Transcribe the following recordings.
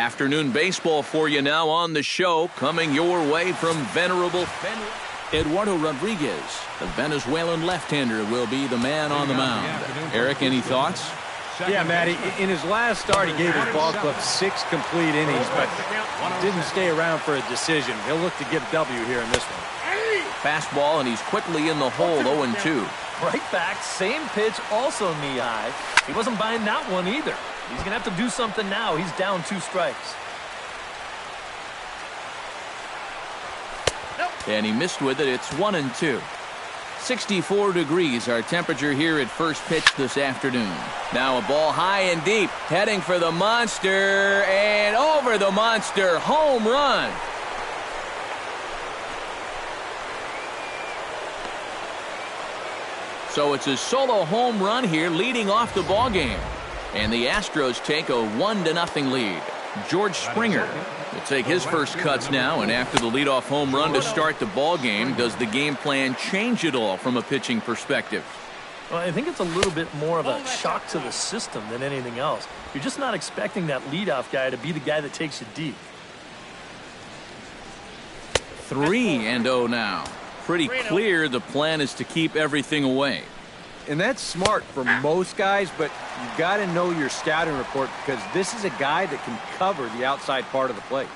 Afternoon baseball for you now on the show, coming your way from venerable Eduardo Rodriguez. The Venezuelan left-hander will be the man on the mound. Eric, any thoughts? Yeah, Matty, in his last start, he gave his ball club 6 complete innings, but didn't stay around for a decision. He'll look to get a W here in this one. Fastball, and he's quickly in the hole, 0-2. Right back, same pitch, also knee-high. He wasn't buying that one either. He's going to have to do something now. He's down 2 strikes. And he missed with it. It's 1-2. 64 degrees our temperature here at first pitch this afternoon. Now a ball high and deep, heading for the monster, and over the monster, home run. So it's a solo home run here, leading off the ball game, and the Astros take a 1-0 lead. George Springer will take his first cuts now, and after the leadoff home run to start the ball game, does the game plan change at all from a pitching perspective? Well, I think it's a little bit more of a shock to the system than anything else. You're just not expecting that leadoff guy to be the guy that takes you deep. 3-0 now. Pretty clear the plan is to keep everything away. And that's smart for most guys, but you got to know your scouting report because this is a guy that can cover the outside part of the plate.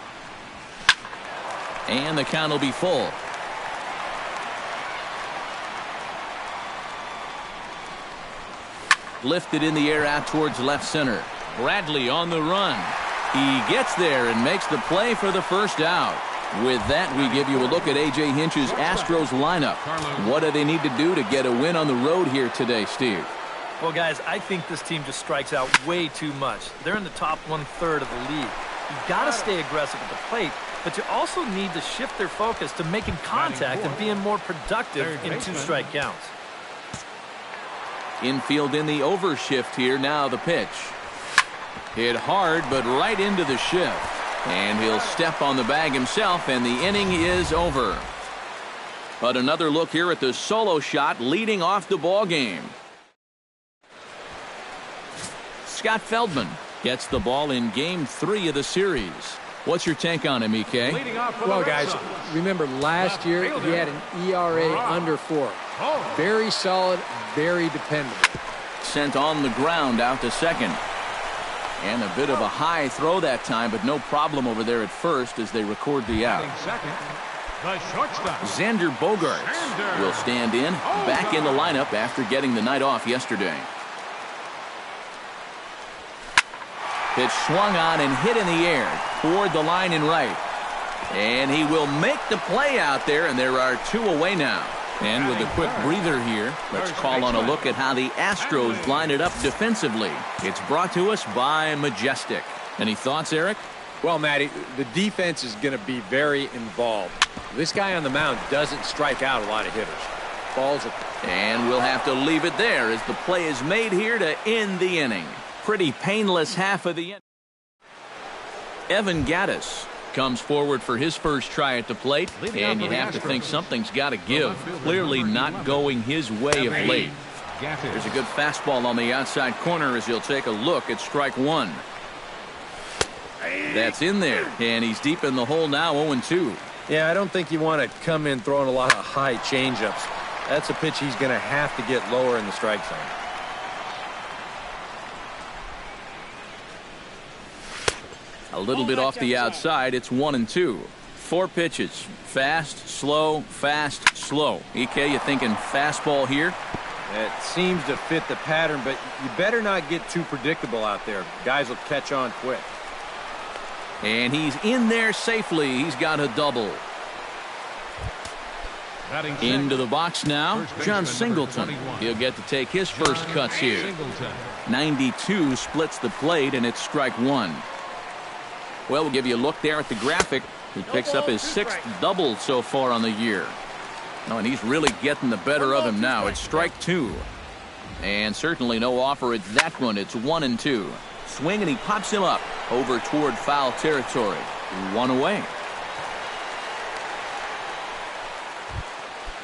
And the count will be full. Lifted in the air out towards left center. Bradley on the run. He gets there and makes the play for the first out. With that, we give you a look at A.J. Hinch's Astros lineup. What do they need to do to get a win on the road here today, Steve? Well, guys, I think this team just strikes out way too much. They're in the top 1/3 of the league. You've got to stay aggressive at the plate, but you also need to shift their focus to making contact and being more productive in 2-strike counts. Infield in the overshift here. Now the pitch. Hit hard, but right into the shift. And he'll step on the bag himself, and the inning is over. But another look here at the solo shot leading off the ball game. Scott Feldman gets the ball in Game 3 of the series. What's your take on him, EK? Well, guys, remember last year he had an ERA under 4. Very solid, very dependable. Sent on the ground out to second. And a bit of a high throw that time, but no problem over there at first as they record the out. Xander Bogaerts will stand in, back in the lineup after getting the night off yesterday. Pitch swung on and hit in the air toward the line and right. And he will make the play out there, and there are 2 away now. And with a quick breather here, let's call on a look at how the Astros line it up defensively. It's brought to us by Majestic. Any thoughts, Eric? Well, Matty, the defense is going to be very involved. This guy on the mound doesn't strike out a lot of hitters. Balls are... And we'll have to leave it there as the play is made here to end the inning. Pretty painless half of the inning. Evan Gattis comes forward for his first try at the plate, and you have to think something's got to give. Clearly not going his way of late. There's a good fastball on the outside corner as he'll take a look at strike 1. That's in there, and he's deep in the hole now, 0-2. Yeah, I don't think you want to come in throwing a lot of high changeups. That's a pitch he's going to have to get lower in the strike zone. A little bit off the outside. It's 1-2. 4 pitches. Fast, slow, fast, slow. EK, you thinking fastball here? It seems to fit the pattern, but you better not get too predictable out there. Guys will catch on quick. And he's in there safely. He's got a double. Into the box now, John Singleton. He'll get to take his first cuts here. 92 splits the plate, and it's strike 1. Well, we'll give you a look there at the graphic. He picks up his 6th double so far on the year. Oh, and he's really getting the better of him now. It's strike 2. And certainly no offer at that one. It's 1-2. Swing, and he pops him up over toward foul territory. 1 away.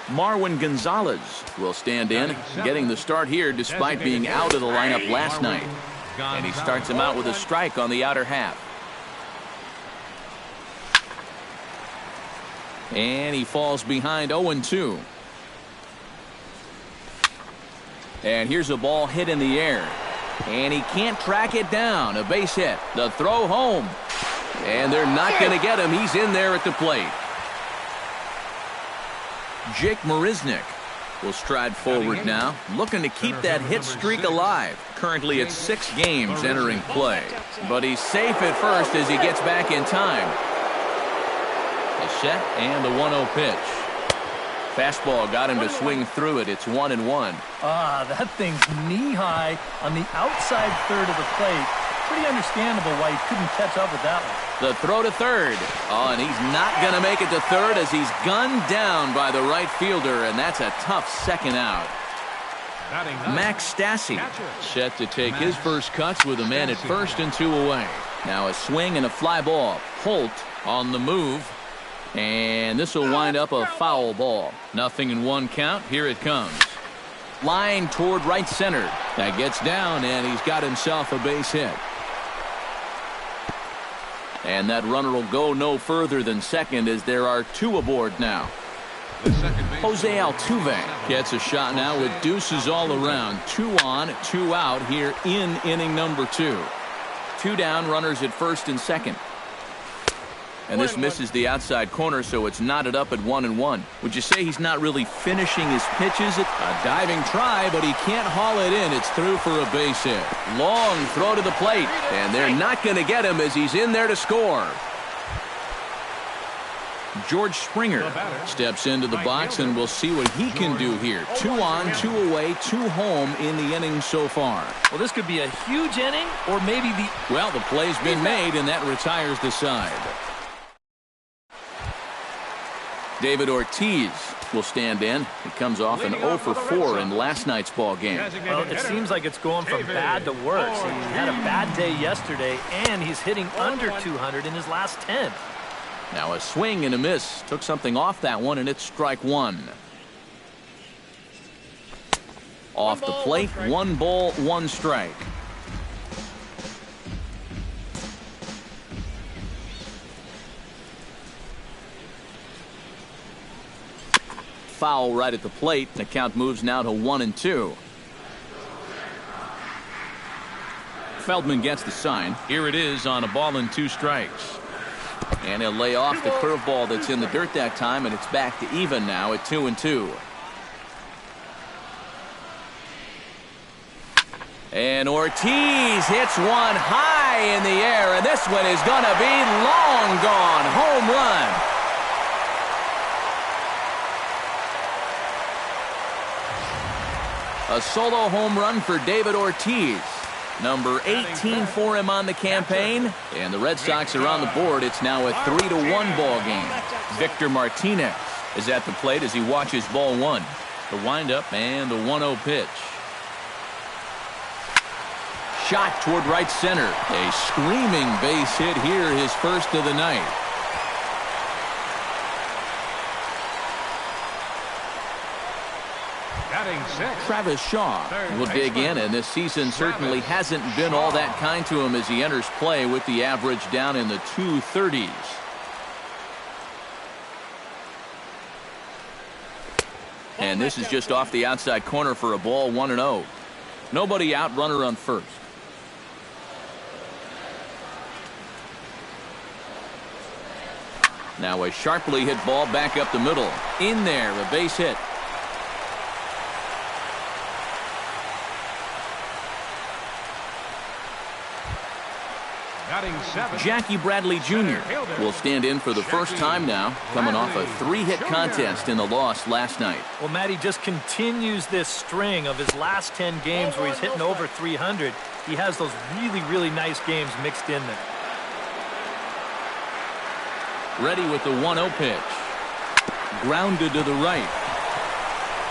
Marwin Gonzalez will stand in, getting the start here despite being out of the lineup last night. And he starts him out with a strike on the outer half. And he falls behind 0-2. And here's a ball hit in the air. And he can't track it down. A base hit. The throw home. And they're not going to get him. He's in there at the plate. Jake Marisnick will stride forward now, looking to keep that hit streak alive. Currently at 6 games entering play. But he's safe at first as he gets back in time. The set and the 1-0 pitch. Fastball got him to swing through it. It's 1-1. That thing's knee-high on the outside third of the plate. Pretty understandable why he couldn't catch up with that one. The throw to third. Oh, and he's not going to make it to third as he's gunned down by the right fielder, and that's a tough second out. Max Stassi set to take his first cuts with a man at first and 2 away. Now a swing and a fly ball. Holt on the move. And this will wind up a foul ball. 0-1 count. Here it comes. Line toward right center. That gets down, and he's got himself a base hit. And that runner will go no further than second as there are 2 aboard now. Jose Altuve gets a shot now with deuces all around. 2 on, 2 out here in inning number 2. 2 down, runners at first and second. And this misses the outside corner, so it's knotted up at 1-1. Would you say he's not really finishing his pitches? A diving try, but he can't haul it in. It's through for a base hit. Long throw to the plate, and they're not going to get him as he's in there to score. George Springer steps into the box, and we'll see what he can do here. 2 on, 2 away, 2 home in the inning so far. Well, this could be a huge inning, or maybe the... Well, the play's been made, and that retires the side. David Ortiz will stand in. He comes off an 0 for 4 in last night's ball game. Well, it seems like it's going from bad to worse. He had a bad day yesterday, and he's hitting under 200 in his last 10. Now a swing and a miss. Took something off that one, and it's strike 1. Off the plate, 1 ball, 1 strike. Foul right at the plate. The count moves now to 1-2. Feldman gets the sign. Here it is on a ball and 2 strikes. And he'll lay off the curveball that's in the dirt that time, and it's back to even now at 2-2. And Ortiz hits one high in the air, and this one is going to be long gone. Home run. A solo home run for David Ortiz. Number 18 for him on the campaign. And the Red Sox are on the board. It's now a 3-1 ball game. Victor Martinez is at the plate as he watches ball 1. The windup and the 1-0 pitch. Shot toward right center. A screaming base hit here, his first of the night. Travis Shaw will dig in, and this season certainly hasn't been all that kind to him as he enters play with the average down in the 230s. And this is just off the outside corner for a ball, 1-0. Nobody out, runner on first. Now a sharply hit ball back up the middle. In there, a base hit. Jackie Bradley Jr. will stand in for the first time now, coming off a 3-hit contest in the loss last night. Well, Matty just continues this string of his last 10 games where he's hitting over 300. He has those really, really nice games mixed in there. Ready with the 1-0 pitch. Grounded to the right.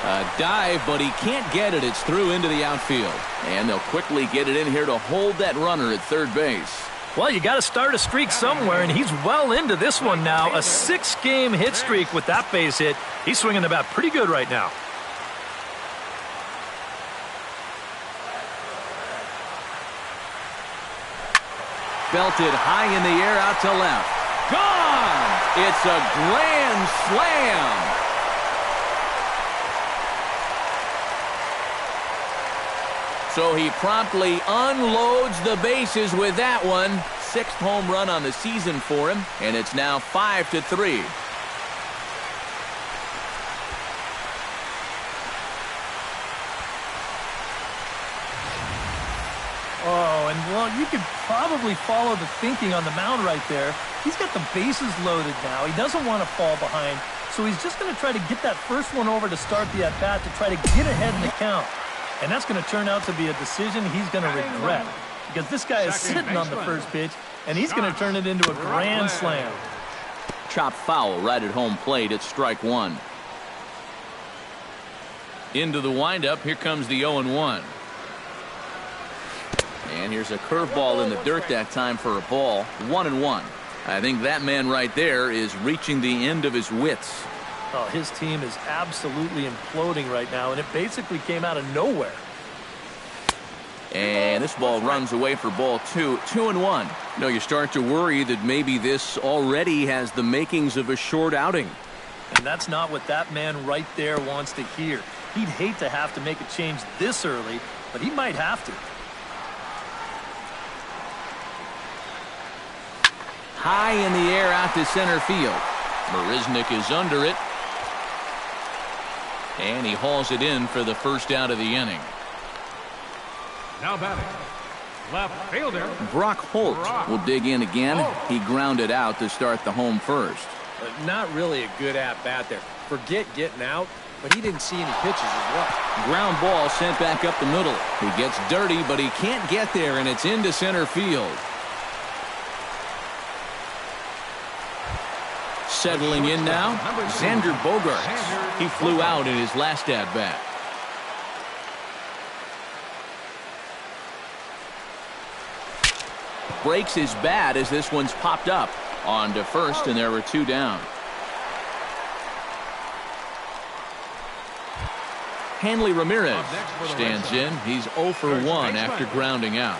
A dive, but he can't get it. It's through into the outfield. And they'll quickly get it in here to hold that runner at third base. Well, you got to start a streak somewhere, and he's well into this one now. A 6-game hit streak with that base hit. He's swinging the bat pretty good right now. Belted high in the air out to left. Gone! It's a grand slam. So he promptly unloads the bases with that one. 6th home run on the season for him, and it's now 5-3. Oh, and well, you could probably follow the thinking on the mound right there. He's got the bases loaded now. He doesn't want to fall behind, so he's just going to try to get that first one over to start the at-bat to try to get ahead in the count. And that's going to turn out to be a decision he's going to regret, because this guy is sitting on the first pitch, and he's going to turn it into a grand slam. Chopped foul right at home plate. It's strike one. Into the windup. Here comes the 0-1. And here's a curveball in the dirt that time for a ball. 1-1. I think that man right there is reaching the end of his wits. Oh, his team is absolutely imploding right now, and it basically came out of nowhere. And this ball runs away for ball 2. 2-1. You know, you start to worry that maybe this already has the makings of a short outing. And that's not what that man right there wants to hear. He'd hate to have to make a change this early, but he might have to. High in the air out to center field. Marisnick is under it. And he hauls it in for the first out of the inning. Now batting, left fielder Brock Holt will dig in again. He grounded out to start the home first. Not really a good at-bat there. Forget getting out, but he didn't see any pitches as well. Ground ball sent back up the middle. He gets dirty, but he can't get there, and it's into center field. Settling in now, Xander Bogaerts. He flew out in his last at-bat. Breaks his bat as this one's popped up. On to first, and there were 2 down. Hanley Ramirez stands in. He's 0 for 1 after grounding out.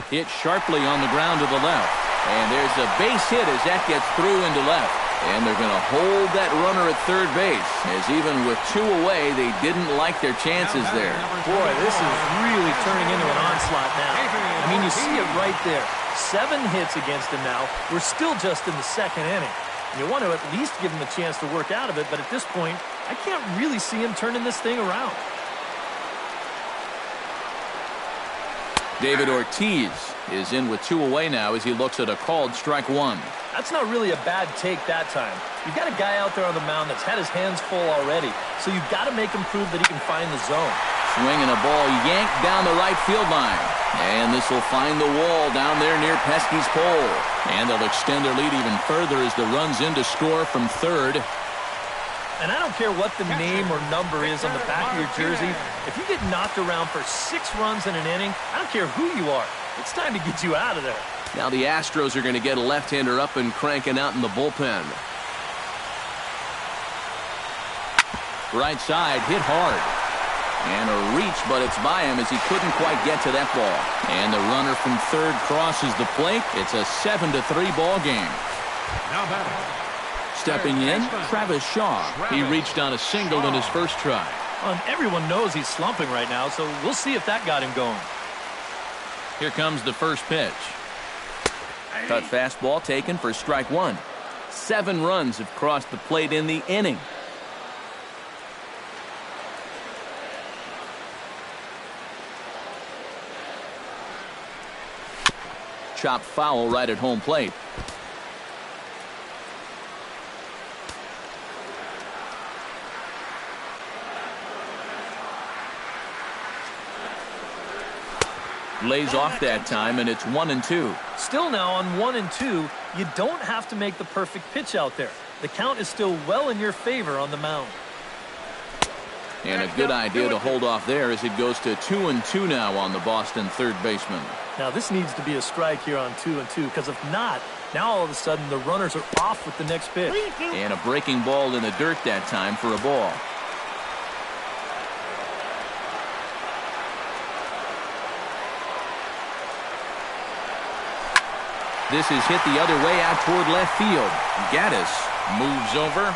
Hit sharply on the ground to the left. And there's a base hit as that gets through into left. And they're going to hold that runner at third base, as even with 2 away, they didn't like their chances there. Boy, this is really turning into an onslaught now. I mean, you see it right there. 7 hits against him now. We're still just in the 2nd inning. You want to at least give him a chance to work out of it, but at this point, I can't really see him turning this thing around. David Ortiz is in with 2 away now as he looks at a called strike 1. That's not really a bad take that time. You've got a guy out there on the mound that's had his hands full already, so you've got to make him prove that he can find the zone. Swinging a ball yanked down the right field line. And this will find the wall down there near Pesky's pole. And they'll extend their lead even further as the run's in to score from third. And I don't care what the name or number is on the back of your jersey. If you get knocked around for 6 runs in an inning, I don't care who you are. It's time to get you out of there. Now the Astros are going to get a left-hander up and cranking out in the bullpen. Right side, hit hard. And a reach, but it's by him as he couldn't quite get to that ball. And the runner from third crosses the plate. It's a 7-3 ball game. Now batting. Stepping in, Travis Shaw. He reached on a single in his first try. Well, and everyone knows he's slumping right now, so we'll see if that got him going. Here comes the first pitch. Cut fastball taken for strike 1. 7 runs have crossed the plate in the inning. Chopped foul right at home plate. Lays off that time, and it's 1-2. Still now on 1-2, you don't have to make the perfect pitch out there. The count is still well in your favor on the mound. And a good idea to hold off there as it goes to 2-2 now on the Boston third baseman. Now this needs to be a strike here on 2-2, because if not, now all of a sudden the runners are off with the next pitch. And a breaking ball in the dirt that time for a ball. This is hit the other way out toward left field. Gaddis moves over.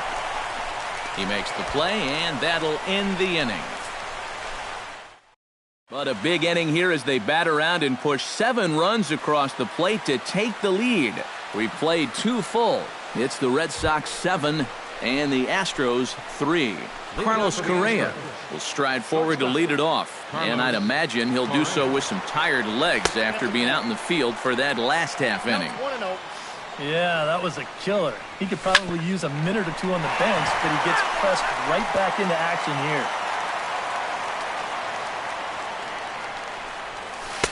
He makes the play, and that'll end the inning. But a big inning here as they bat around and push 7 runs across the plate to take the lead. We played 2 full. It's the Red Sox 7 and the Astros 3. Carlos Correa will stride forward to lead it off. And I'd imagine he'll do so with some tired legs after being out in the field for that last half inning. Yeah, that was a killer. He could probably use a minute or 2 on the bench, but he gets pressed right back into action here.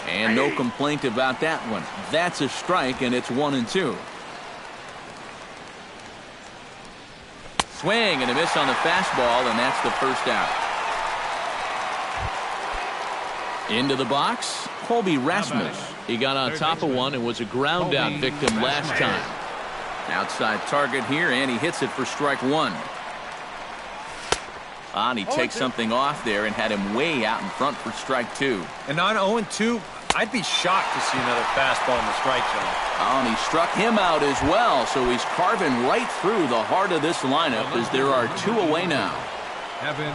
And no complaint about that one. That's a strike, and it's 1-2. Swing and a miss on the fastball, and that's the first out. Into the box, Colby Rasmus. He got on top of one and was a ground out victim last time. Outside target here, and he hits it for strike 1. And he takes something off there and had him way out in front for strike 2. And on 0-2, I'd be shocked to see another fastball in the strike zone. And he struck him out as well, so he's carving right through the heart of this lineup as there are 2 away now. Evan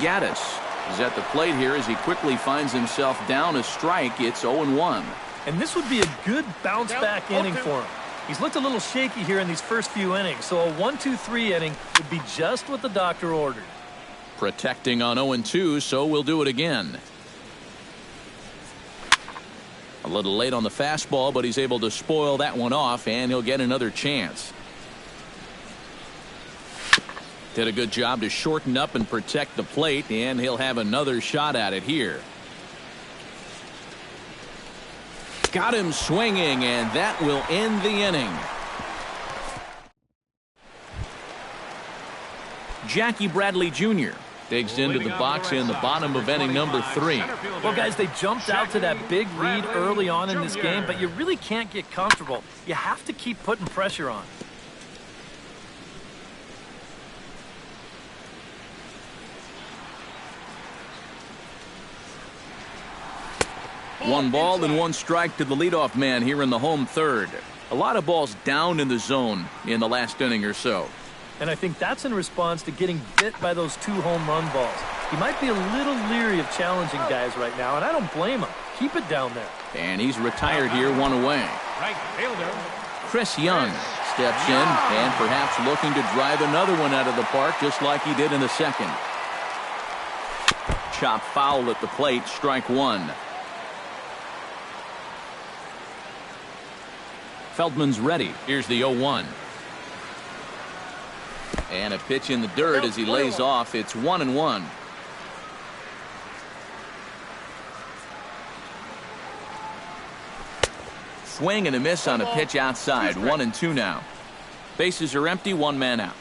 Gaddis is at the plate here as he quickly finds himself down a strike. It's 0-1. And this would be a good bounce-back inning for him. He's looked a little shaky here in these first few innings, so a 1-2-3 inning would be just what the doctor ordered. Protecting on 0-2, so we'll do it again. A little late on the fastball, but he's able to spoil that one off, and he'll get another chance. Did a good job to shorten up and protect the plate, and he'll have another shot at it here. Got him swinging, and that will end the inning. Jackie Bradley Jr. digs into the box in the bottom of inning number 3. Well, guys, they jumped out to that big lead early on in this game, but you really can't get comfortable. You have to keep putting pressure on. One ball and 1 strike to the leadoff man here in the home third. A lot of balls down in the zone in the last inning or so. And I think that's in response to getting bit by those 2 home run balls. He might be a little leery of challenging guys right now, and I don't blame him. Keep it down there. And he's retired here, 1 away. Right fielder. Chris Young steps in and perhaps looking to drive another one out of the park just like he did in the second. Chop foul at the plate, strike 1. Feldman's ready. Here's the 0-1. And a pitch in the dirt as he lays off. It's 1-1. Swing and a miss on a pitch outside. 1-2 now. Bases are empty. 1 man out.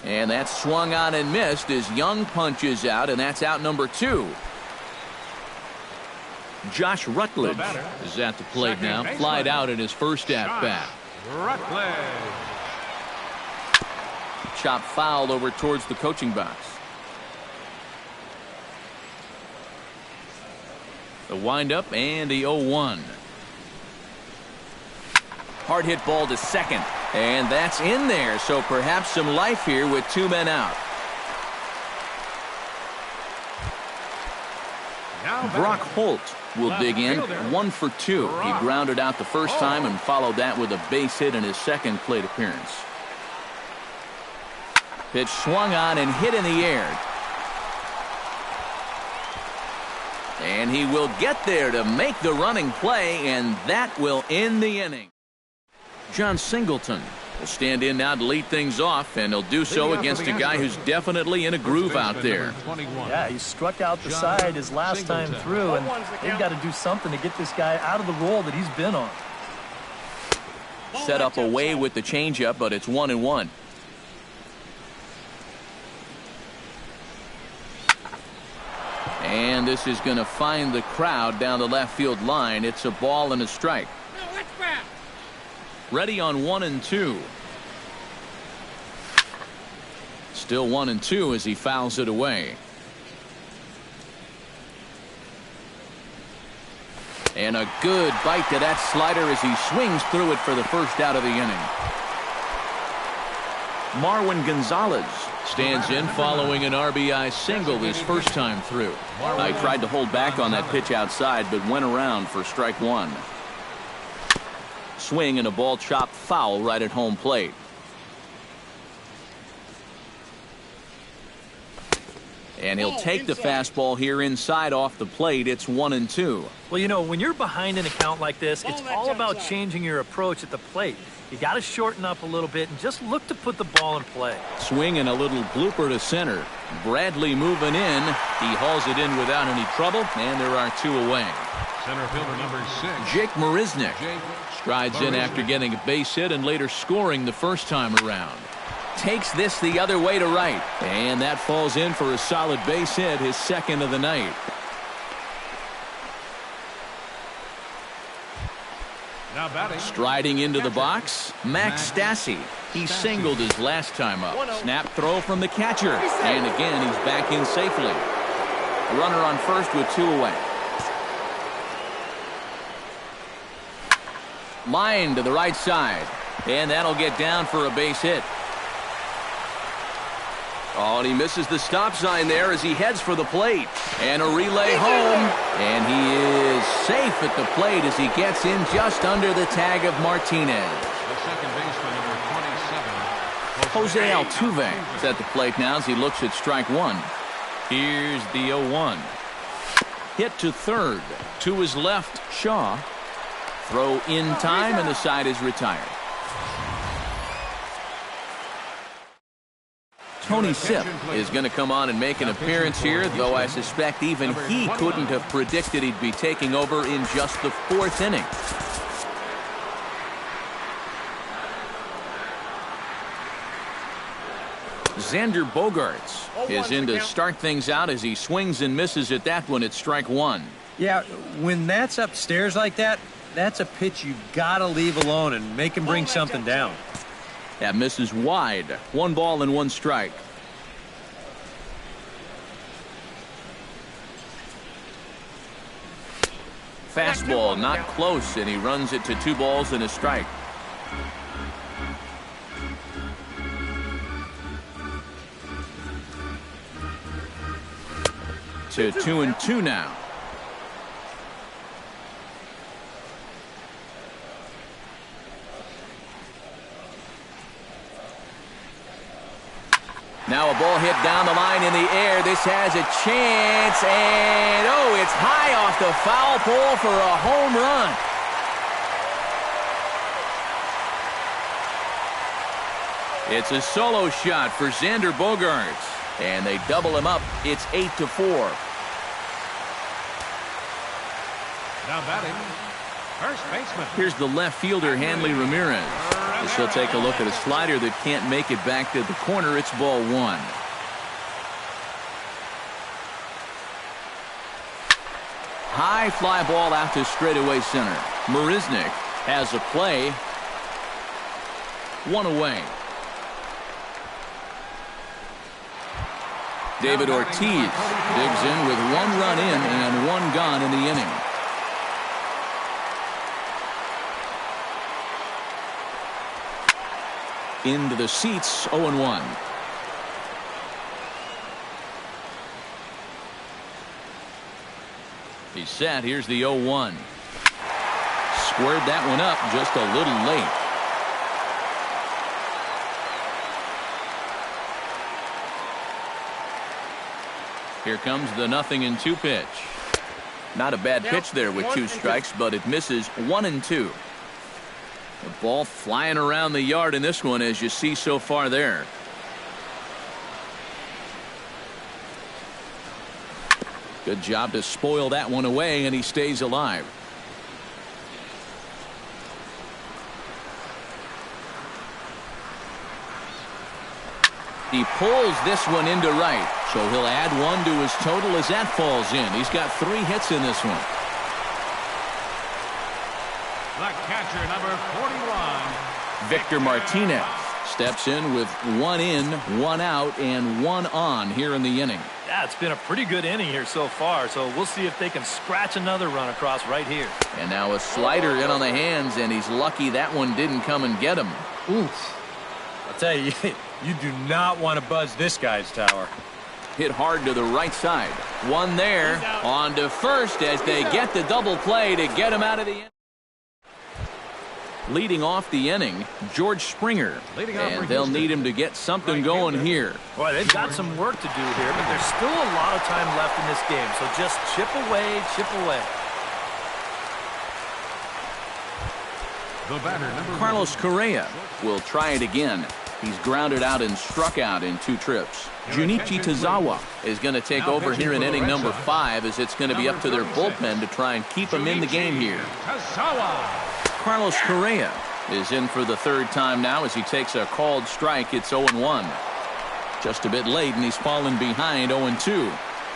And that's swung on and missed as Young punches out, and that's out number 2. Josh Rutledge is at the plate now. Flied out in his first at-bat. Rutledge. Chop foul over towards the coaching box. The windup and the 0-1. Hard hit ball to second. And that's in there. So perhaps some life here with 2 men out. Brock Holt will dig in. 1 for 2. He grounded out the first time and followed that with a base hit in his second plate appearance. Pitch swung on and hit in the air. And he will get there to make the running play, and that will end the inning. John Singleton will stand in now to lead things off, and he'll do so against a guy who's definitely in a groove out there. Yeah, he struck out the side his last time through, and they've got to do something to get this guy out of the role that he's been on. Set up away with the changeup, but it's 1-1. And this is going to find the crowd down the left field line. It's a ball and a strike. Ready on 1-2. Still 1-2 as he fouls it away. And a good bite to that slider as he swings through it for the first out of the inning. Marwin Gonzalez stands in following an RBI single his first time through. I tried to hold back on that pitch outside, but went around for strike one. Swing and a ball chopped foul right at home plate. And he'll take the fastball here inside off the plate. It's 1-2. Well, you know, when you're behind in a count like this, it's all about changing your approach at the plate. You got to shorten up a little bit and just look to put the ball in play. Swing and a little blooper to center. Bradley moving in. He hauls it in without any trouble, and there are two away. Center fielder number 6. Jake Marisnick strides in after getting a base hit and later scoring the first time around. Takes this the other way to right, and that falls in for a solid base hit, his second of the night. Now batting. Striding into the box, Max Stassi. He singled his last time up. Snap throw from the catcher, and again he's back in safely. Runner on first with two away. Line to the right side, and that'll get down for a base hit. Oh, and he misses the stop sign there as he heads for the plate. And a relay home. And he is safe at the plate as he gets in just under the tag of Martinez. The second baseman, number 27. Jose Altuve is at the plate now as he looks at strike one. Here's the 0-1. Hit to third. To his left, Shaw. Throw in time, and the side is retired. Tony Sipp is going to come on and make an appearance here, though I suspect even he couldn't have predicted he'd be taking over in just the fourth inning. Xander Bogaerts is in to start things out as he swings and misses at that one at strike one. Yeah, when that's upstairs like that, that's a pitch you got to leave alone and make him bring something down. That misses wide. 1 ball and 1 strike. Fastball not close, and he runs it to 2 balls and a strike. To 2-2 now. Now a ball hit down the line in the air. This has a chance, and oh, it's high off the foul pole for a home run. It's a solo shot for Xander Bogaerts, and they double him up. It's 8-4. Now batting. First baseman. Here's the left fielder, Hanley Ramirez. As he'll take a look at a slider that can't make it back to the corner. It's ball 1. High fly ball out to straightaway center. Marisnick has a play. 1 away. David Ortiz digs in with 1 run in and 1 gone in the inning. Into the seats, 0-1. He's set. Here's the 0-1. Squared that one up just a little late. Here comes the 0-2 pitch. Not a bad pitch there with 2 strikes, but it misses 1-2. The ball flying around the yard in this one, as you see so far there. Good job to spoil that one away, and he stays alive. He pulls this one into right, so he'll add 1 to his total as that falls in. He's got 3 hits in this one. The catcher, number 41. Victor Martinez steps in with 1 in, 1 out, and 1 on here in the inning. Yeah, it's been a pretty good inning here so far, so we'll see if they can scratch another run across right here. And now a slider in on the hands, and he's lucky that one didn't come and get him. Oof. I'll tell you, you do not want to buzz this guy's tower. Hit hard to the right side. One there. On to first as they get the double play to get him out of the inning. Leading off the inning, George Springer. And they'll need him to get something going here. Boy, they've got some work to do here, but there's still a lot of time left in this game. So just chip away, chip away. The batter, number Carlos Correa will try it again. He's grounded out and struck out in 2 trips. Junichi Tazawa is going to take over here in inning number 5 as it's going to be up to their bullpen to try and keep him in the game here. Carlos Correa is in for the 3rd time now as he takes a called strike. It's 0-1. Just a bit late, and he's fallen behind 0-2.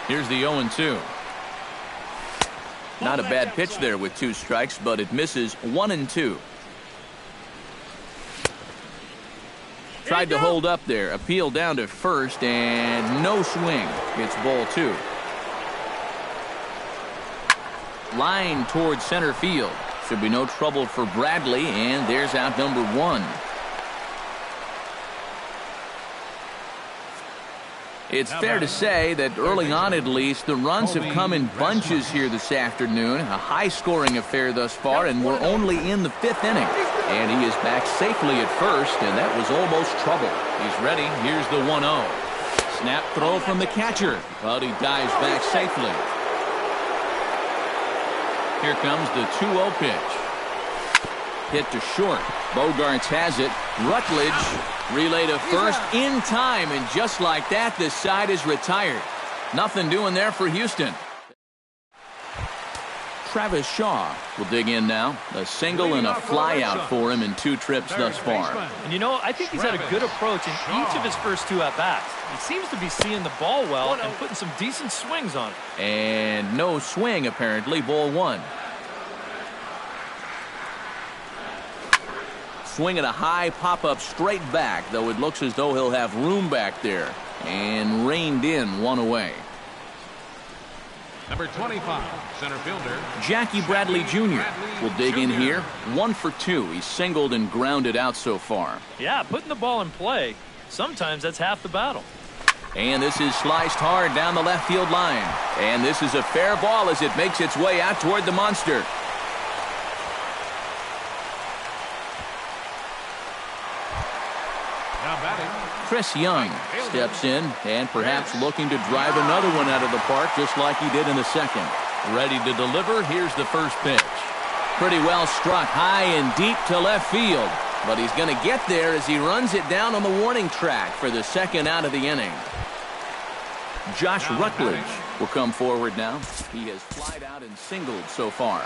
Here's the 0-2. Not a bad pitch there with 2 strikes, but it misses 1-2. Tried to hold up there. Appeal down to first, and no swing. It's ball 2. Line towards center field. Should be no trouble for Bradley, and there's out number 1. It's fair to say that early on at least, the runs have come in bunches here this afternoon. A high-scoring affair thus far, and we're only in the 5th inning. And he is back safely at first, and that was almost trouble. He's ready. Here's the 1-0. Snap throw from the catcher, but he dives back safely. Here comes the 2-0 pitch. Hit to short. Bogarts has it. Rutledge relay to first in time, and just like that, this side is retired. Nothing doing there for Houston. Travis Shaw will dig in now. A single and a fly out for him in 2 trips thus far. And you know, I think he's had a good approach in each of his first 2 at-bats. He seems to be seeing the ball well and putting some decent swings on it. And no swing, apparently. Ball 1. Swing at a high pop-up straight back, though it looks as though he'll have room back there. And reined in 1 away. Number 25, center fielder Jackie Bradley Jr. will dig in here. 1 for 2. He's singled and grounded out so far. Yeah, putting the ball in play, sometimes that's half the battle. And this is sliced hard down the left field line. And this is a fair ball as it makes its way out toward the monster. now batting. Chris Young steps in and perhaps looking to drive another one out of the park just like he did in the 2nd. Ready to deliver. Here's the first pitch. Pretty well struck high and deep to left field. But he's going to get there as he runs it down on the warning track for the 2nd out of the inning. Josh Rutledge will come forward now. He has flied out and singled so far.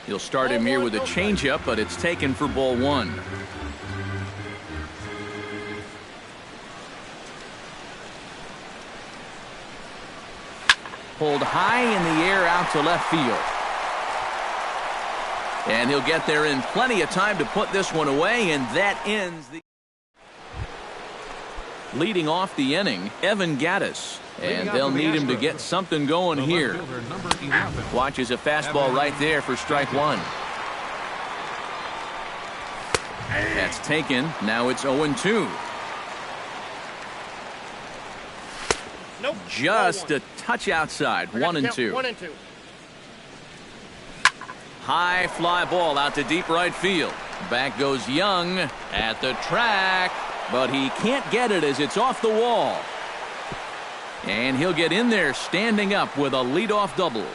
You'll start him here with a changeup, but it's taken for ball 1. Pulled high in the air out to left field. And he'll get there in plenty of time to put this one away, and that ends the... Leading off the inning, Evan Gattis. And they'll need him to get something going here. Watches a fastball right there for strike 1. That's taken. Now it's 0-2. Nope. Just a touch outside. 1-2. 1-2. High fly ball out to deep right field. Back goes Young at the track, but he can't get it as it's off the wall. And he'll get in there standing up with a leadoff double.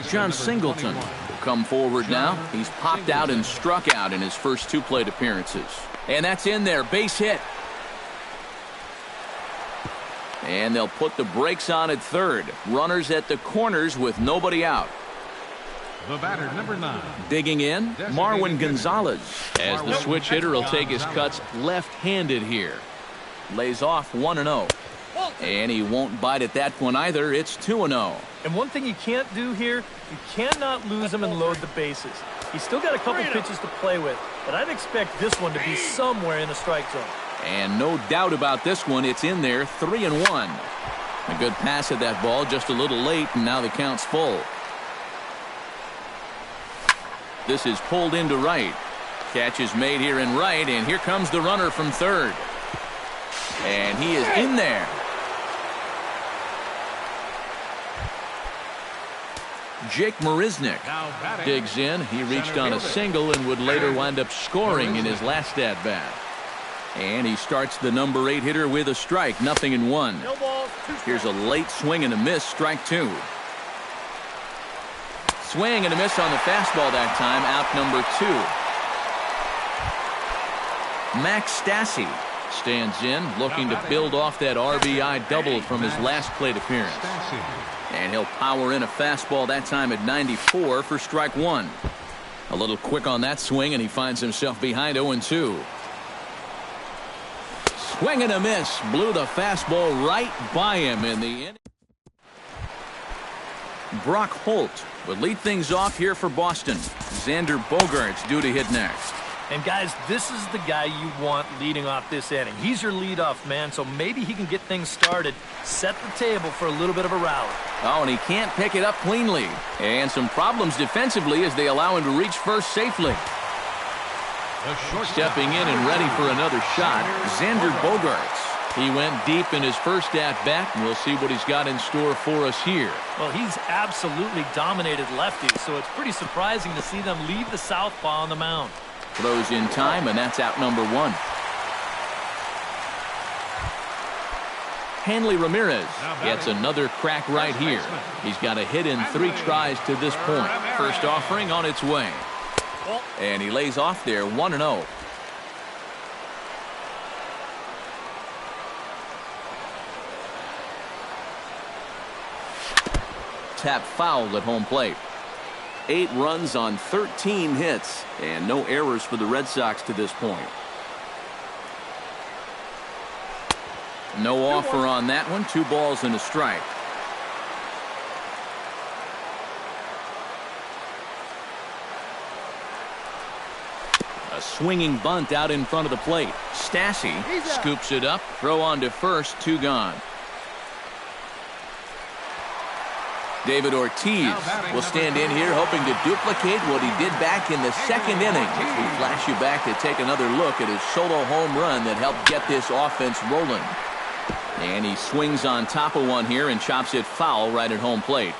John Singleton will come forward now. He's popped out and struck out in his first 2 plate appearances. And that's in there, base hit. And they'll put the brakes on at third. Runners at the corners with nobody out. The batter, number 9. Digging in, Marwin Gonzalez. As the switch hitter will take his cuts left-handed here. Lays off 1-0. And he won't bite at that one either. It's 2-0. And one thing you can't do here, you cannot lose him and load the bases. He's still got a couple pitches to play with, but I'd expect this one to be somewhere in the strike zone. And no doubt about this one, it's in there, 3-1. A good pass at that ball, just a little late, and now the count's full. This is pulled into right. Catch is made here in right, and here comes the runner from third. And he is in there. Jake Marisnick digs in. He reached on a single and would later wind up scoring in his last at-bat. And he starts the number 8 hitter with a strike, 0-1. Here's a late swing and a miss, strike 2. Swing and a miss on the fastball that time, out number 2. Max Stassi stands in, looking to build off that RBI double from his last plate appearance. And he'll power in a fastball that time at 94 for strike 1. A little quick on that swing, and he finds himself behind 0-2. Swing and a miss. Blew the fastball right by him in the inning. Brock Holt would lead things off here for Boston. Xander Bogaerts due to hit next. And guys, this is the guy you want leading off this inning. He's your leadoff man, so maybe he can get things started, set the table for a little bit of a rally. Oh, and he can't pick it up cleanly. And some problems defensively as they allow him to reach first safely. Stepping in and ready for another shot, Xander Bogaerts. He went deep in his first at-bat, and we'll see what he's got in store for us here. Well, he's absolutely dominated lefties, so it's pretty surprising to see them leave the southpaw on the mound. Throws in time, and that's out number 1. Hanley Ramirez gets another crack right here. He's got a hit in 3 tries to this point. First offering on its way. And he lays off there, 1-0. Tap foul at home plate. 8 runs on 13 hits, and no errors for the Red Sox to this point. No offer on that one. 2 balls and a strike. A swinging bunt out in front of the plate. Stassi scoops it up. Throw on to first. 2 gone. David Ortiz will stand in here hoping to duplicate what he did back in the 2nd inning. We flash you back to take another look at his solo home run that helped get this offense rolling. And he swings on top of one here and chops it foul right at home plate.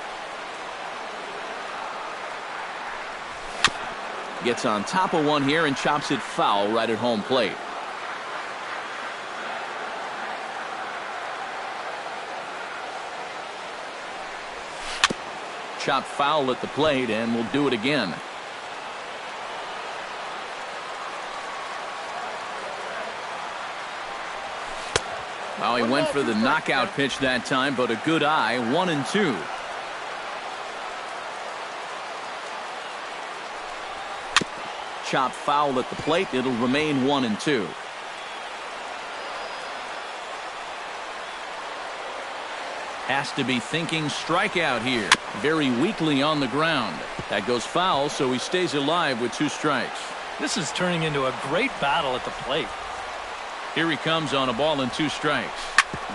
Gets on top of one here and chops it foul right at home plate. Chop foul at the plate, and we'll do it again. Well, he went for the knockout pitch that time, but a good eye. 1-2. Chop foul at the plate. It'll remain 1-2. Has to be thinking strikeout here. Very weakly on the ground. That goes foul, so he stays alive with 2 strikes. This is turning into a great battle at the plate. Here he comes on a ball and 2 strikes.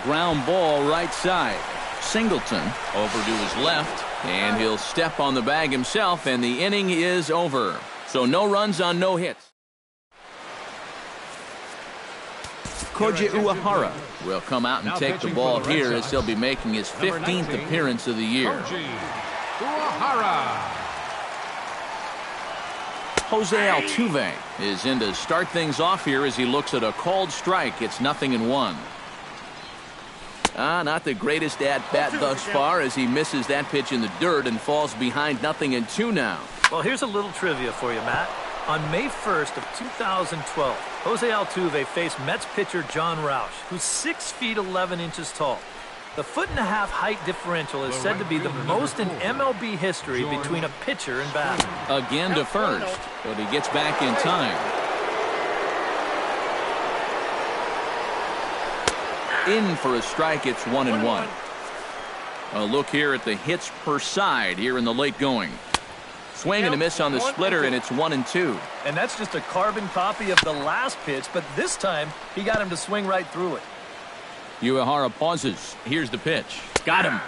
Ground ball right side. Singleton over to his left, and he'll step on the bag himself, and the inning is over. So no runs on no hits. Koji Uehara will come out and take the ball here as he'll be making his 15th appearance of the year. Jose Altuve is in to start things off here as he looks at a called strike. It's 0-1. Not the greatest at-bat thus far as he misses that pitch in the dirt and falls behind 0-2 now. Well, here's a little trivia for you, Matt. On May 1st of 2012, Jose Altuve faced Mets pitcher John Roush, who's 6 feet 11 inches tall. The 1.5-foot height differential is said to be the most in MLB history between a pitcher and batter. Again to first, but he gets back in time. In for a strike, it's 1-1. A look here at the hits per side here in the late going. Swing and a miss on the splitter, and it's 1-2. And that's just a carbon copy of the last pitch, but this time he got him to swing right through it. Uehara pauses. Here's the pitch. Got him.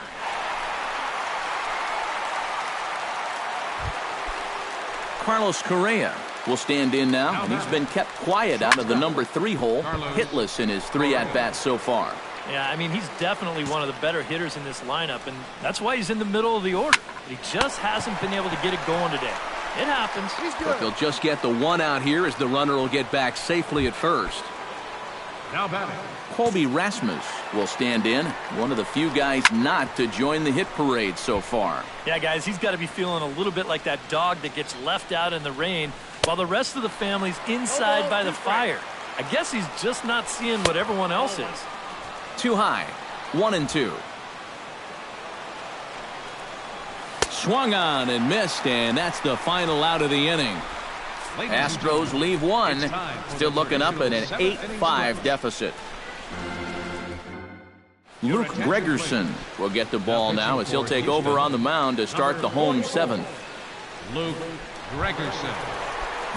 Carlos Correa will stand in now, and he's been kept quiet out of the number 3 hole, hitless in his 3 at-bats so far. Yeah, I mean, he's definitely one of the better hitters in this lineup, and that's why he's in the middle of the order. He just hasn't been able to get it going today. It happens. But they'll just get the 1 out here as the runner will get back safely at first. Now batting. Colby Rasmus will stand in, one of the few guys not to join the hit parade so far. Yeah, guys, he's got to be feeling a little bit like that dog that gets left out in the rain while the rest of the family's inside by the fire. I guess he's just not seeing what everyone else is. Too high. 1-2. Swung on and missed, and that's the final out of the inning. Astros leave 1, still looking up at an 8-5 deficit. Luke Gregerson will get the ball now as he'll take over on the mound to start the home 7th. Luke Gregerson.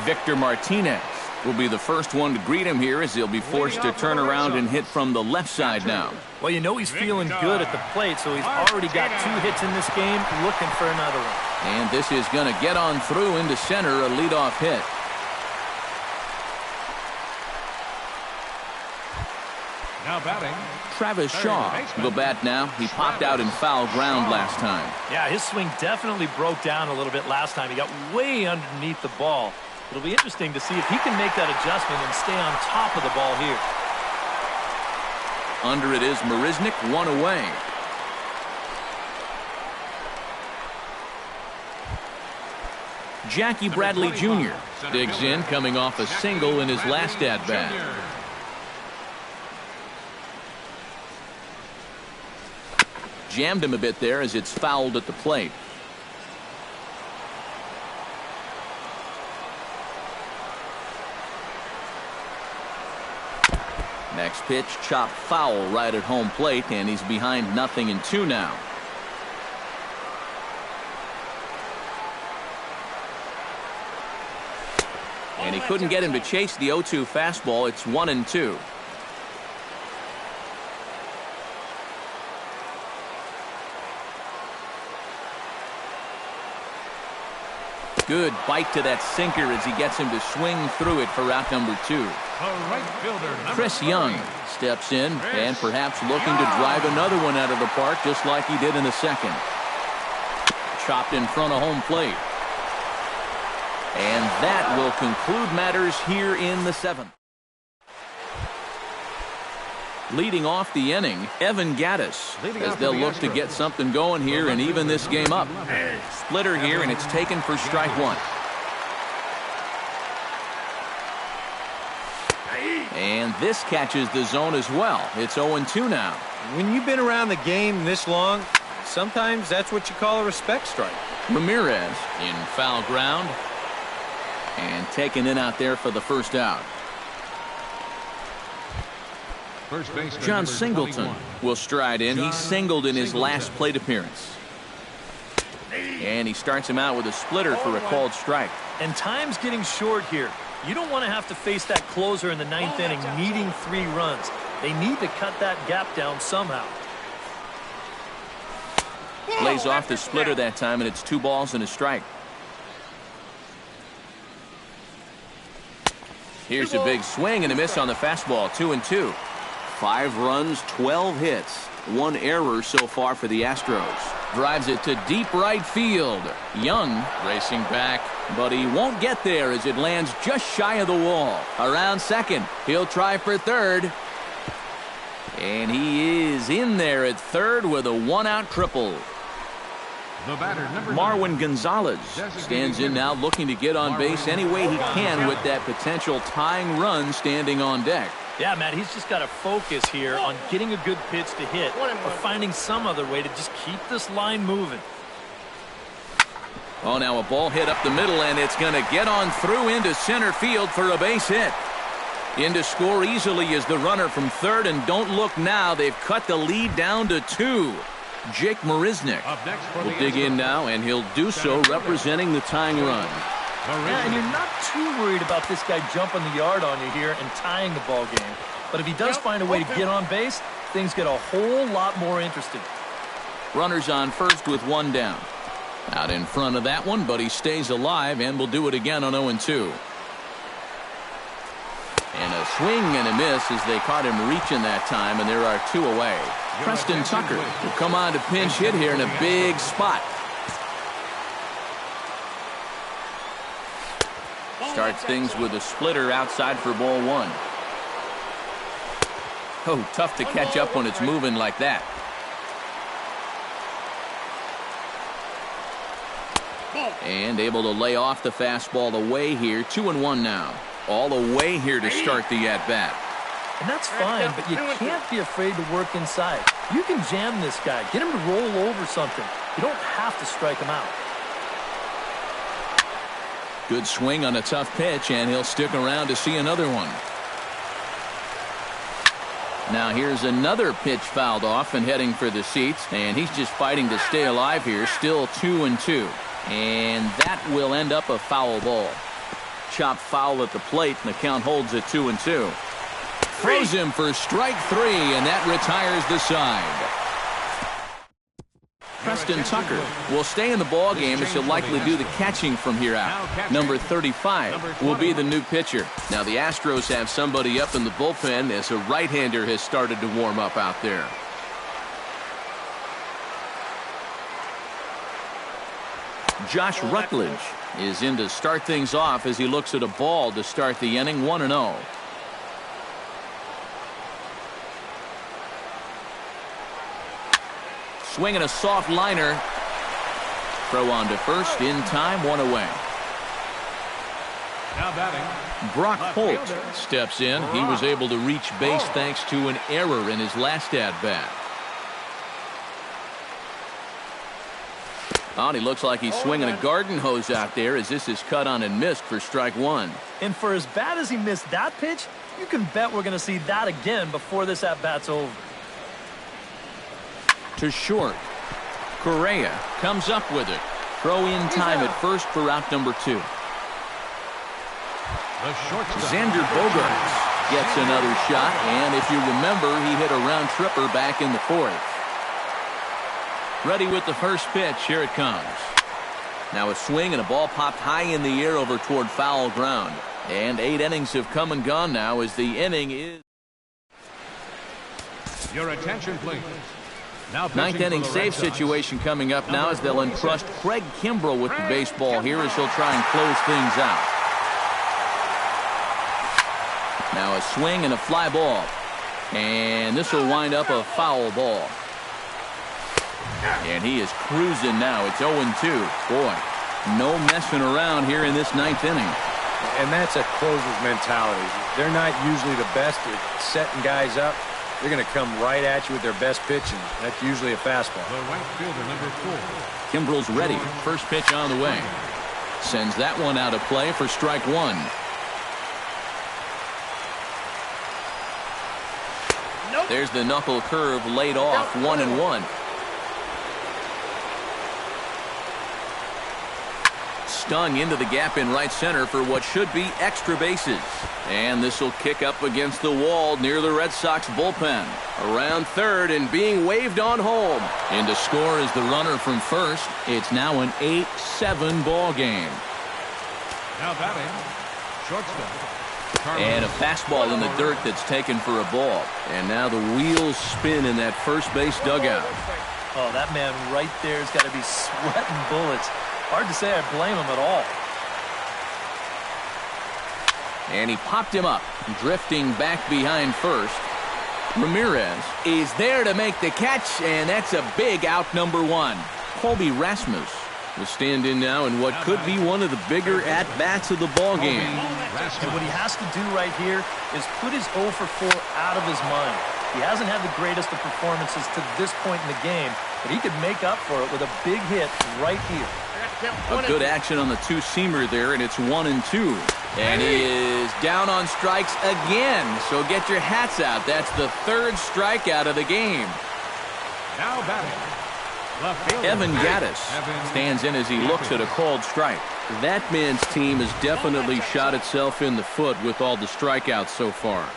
Victor Martinez will be the first one to greet him here as he'll be forced to turn around and hit from the left side now. Well, you know he's feeling good at the plate, so he's already got 2 hits in this game, looking for another one. And this is going to get on through into center, a leadoff hit. Now batting. Travis Shaw will bat now. He popped out in foul ground last time. Yeah, his swing definitely broke down a little bit last time. He got way underneath the ball. It'll be interesting to see if he can make that adjustment and stay on top of the ball here. Under it is Marisnick, 1 away. Jackie Bradley Jr. digs in, coming off a single in his last at-bat. Jammed him a bit there as it's fouled at the plate. Next pitch, chopped foul right at home plate, and he's behind 0-2 now. And he couldn't get him to chase the 0-2 fastball. It's 1-2. Good bite to that sinker as he gets him to swing through it for out number 2. Chris Young steps in and perhaps looking to drive another one out of the park just like he did in the second. Chopped in front of home plate. And that will conclude matters here in the 7th. Leading off the inning, Evan Gattis, as they'll look to get something going here and even this game up. Splitter here, and it's taken for strike 1. And this catches the zone as well. It's 0-2 now. When you've been around the game this long, sometimes that's what you call a respect strike. Ramirez in foul ground and taken in out there for the first out. John Singleton will stride in. He singled in his last plate appearance. And he starts him out with a splitter for a called strike. And time's getting short here. You don't want to have to face that closer in the 9th inning needing 3 runs. They need to cut that gap down somehow. Lays off the splitter that time, and it's 2 balls and a strike. Here's a big swing and a miss on the fastball. 2-2. 5 runs, 12 hits, 1 error so far for the Astros. Drives it to deep right field. Young racing back, but he won't get there as it lands just shy of the wall. Around second. He'll try for third. And he is in there at third with a one-out triple. The batter, number Marwin 9. Gonzalez stands in now, looking to get on base any way he can with that potential tying run standing on deck. Yeah, Matt, he's just got to focus here on getting a good pitch to hit or finding some other way to just keep this line moving. Oh, now a ball hit up the middle, and it's going to get on through into center field for a base hit. In to score easily is the runner from third, and don't look now. They've cut the lead down to 2. Jake Marisnick will dig in now, and he'll do so representing the tying run. Yeah, and you're not too worried about this guy jumping the yard on you here and tying the ball game. But if he does find a way to get on base, things get a whole lot more interesting. Runners on first with one down. Out in front of that one, but he stays alive and will do it again on 0-2. And a swing and a miss as they caught him reaching that time, and there are 2 away. Preston Tucker will come on to pinch hit here in a big spot. Starts things with a splitter outside for ball 1. Oh, tough to catch up when it's moving like that. And able to lay off the fastball away here. 2-1 now. All the way here to start the at-bat. And that's fine, but you can't be afraid to work inside. You can jam this guy. Get him to roll over something. You don't have to strike him out. Good swing on a tough pitch, and he'll stick around to see another one. Now here's another pitch fouled off and heading for the seats, and he's just fighting to stay alive here. Still 2-2. And that will end up a foul ball. Chopped foul at the plate, and the count holds at 2-2. Throws him for strike 3, and that retires the side. Preston Tucker will stay in the ball game as he'll likely do the catching from here out. Number 35 will be the new pitcher. Now the Astros have somebody up in the bullpen as a right-hander has started to warm up out there. Josh Rutledge is in to start things off as he looks at a ball to start the inning. 1-0. Swinging a soft liner. Throw on to first in time. 1 away. Now batting, Brock Holt steps in. He was able to reach base thanks to an error in his last at-bat. Oh, and he looks like he's swinging a garden hose out there as this is cut on and missed for strike 1. And for as bad as he missed that pitch, you can bet we're going to see that again before this at-bat's over. To short. Correa comes up with it. Throw in time at first for out number 2. the shortstop. Xander Bogaerts gets another shot, and if you remember, he hit a round tripper back in the 4th. Ready with the first pitch. Here it comes. Now a swing and a ball popped high in the air over toward foul ground. And 8 innings have come and gone now as the inning is. Your attention, please. Now 9th inning save situation coming up now as they'll entrust Craig Kimbrell with the baseball here as he'll try and close things out. Now a swing and a fly ball. And this will wind up a foul ball. And he is cruising now. It's 0-2. Boy, no messing around here in this 9th inning. And that's a closer's mentality. They're not usually the best at setting guys up. They're going to come right at you with their best pitching. That's usually a fastball. The right fielder, number 4. Kimbrell's ready. First pitch on the way. Sends that one out of play for strike 1. Nope. There's the knuckle curve laid off. 1-1. Stung into the gap in right center for what should be extra bases. And this will kick up against the wall near the Red Sox bullpen. Around third and being waved on home. In to score is the runner from first. It's now an 8-7 ball game. Now batting, shortstop. And a fastball in the dirt that's taken for a ball. And now the wheels spin in that first base dugout. Oh, that man right there has got to be sweating bullets. Hard to say I blame him at all. And he popped him up, drifting back behind first. Ramirez is there to make the catch, and that's a big out, number one. Colby Rasmus will stand in now in what could be one of the bigger at-bats of the ballgame. And what he has to do right here is put his 0 for 4 out of his mind. He hasn't had the greatest of performances to this point in the game, but he could make up for it with a big hit right here. A good action on the two-seamer there, and it's 1-2. And he is down on strikes again, so get your hats out. That's the third strikeout of the game. Now batting, left fielder Evan Gattis stands in as he looks at a called strike. That man's team has definitely shot itself in the foot with all the strikeouts so far.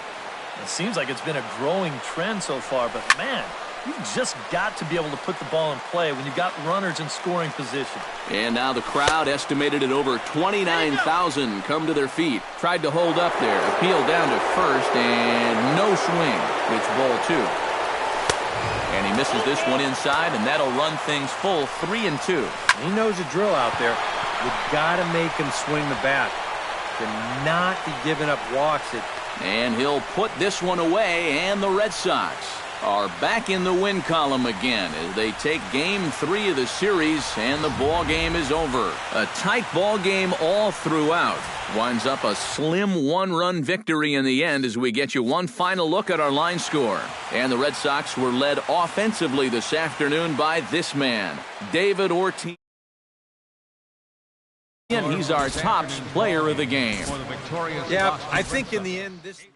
It seems like it's been a growing trend so far, but man, you've just got to be able to put the ball in play when you've got runners in scoring position. And now the crowd, estimated at over 29,000, come to their feet. Tried to hold up there, appealed down to first, and no swing. It's ball 2. And he misses this one inside, and that'll run things full 3-2. He knows the drill out there. You've got to make him swing the bat. To not be giving up walks. And he'll put this one away, and the Red Sox are back in the win column again as they take game 3 of the series, and the ball game is over. A tight ball game all throughout. Winds up a slim 1-run victory in the end as we get you one final look at our line score. And the Red Sox were led offensively this afternoon by this man, David Ortiz. And he's our top player of the game. Yeah, I think in the end, this